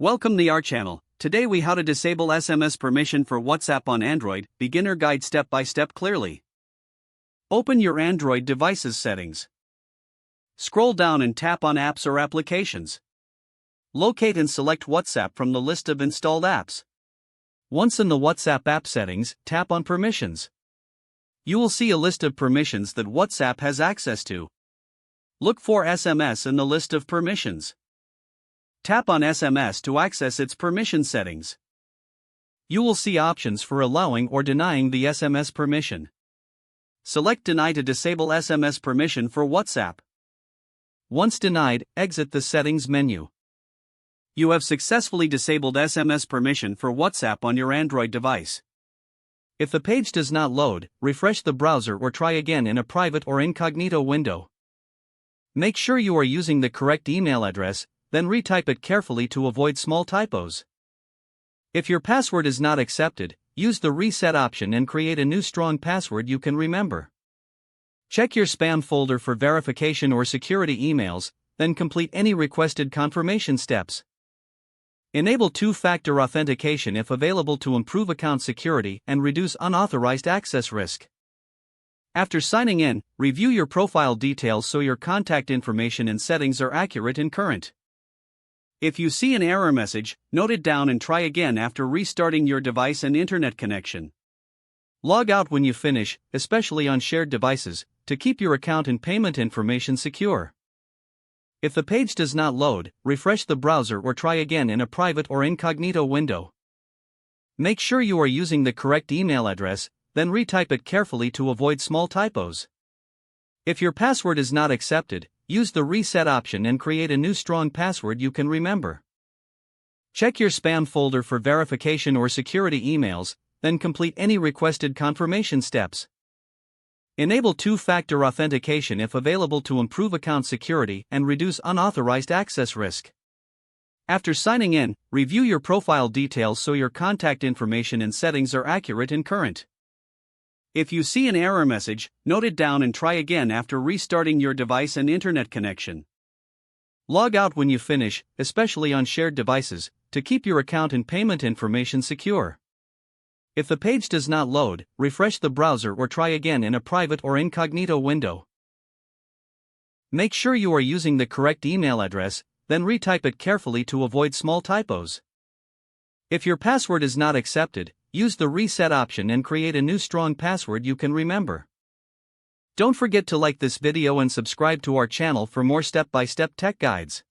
Welcome to our channel. Today we how to disable SMS permission for WhatsApp on Android, beginner guide step by step clearly. Open your Android device's settings. Scroll down and tap on apps or applications. Locate and select WhatsApp from the list of installed apps. Once in the WhatsApp app settings, tap on permissions. You will see a list of permissions that WhatsApp has access to. Look for SMS in the list of permissions. Tap on SMS to access its permission settings. You will see options for allowing or denying the SMS permission. Select Deny to disable SMS permission for WhatsApp. Once denied, exit the Settings menu. You have successfully disabled SMS permission for WhatsApp on your Android device. If the page does not load, refresh the browser or try again in a private or incognito window. Make sure you are using the correct email address, then retype it carefully to avoid small typos. If your password is not accepted, use the reset option and create a new strong password you can remember. Check your spam folder for verification or security emails, then complete any requested confirmation steps. Enable two-factor authentication if available to improve account security and reduce unauthorized access risk. After signing in, review your profile details so your contact information and settings are accurate and current. If you see an error message, note it down and try again after restarting your device and internet connection. Log out when you finish, especially on shared devices, to keep your account and payment information secure. If the page does not load, refresh the browser or try again in a private or incognito window. Make sure you are using the correct email address, then retype it carefully to avoid small typos. If your password is not accepted, use the reset option and create a new strong password you can remember. Check your spam folder for verification or security emails, then complete any requested confirmation steps. Enable two-factor authentication if available to improve account security and reduce unauthorized access risk. After signing in, review your profile details so your contact information and settings are accurate and current. If you see an error message, note it down and try again after restarting your device and internet connection. Log out when you finish, especially on shared devices, to keep your account and payment information secure. If the page does not load, refresh the browser or try again in a private or incognito window. Make sure you are using the correct email address, then retype it carefully to avoid small typos. If your password is not accepted, use the reset option and create a new strong password you can remember. Don't forget to like this video and subscribe to our channel for more step-by-step tech guides.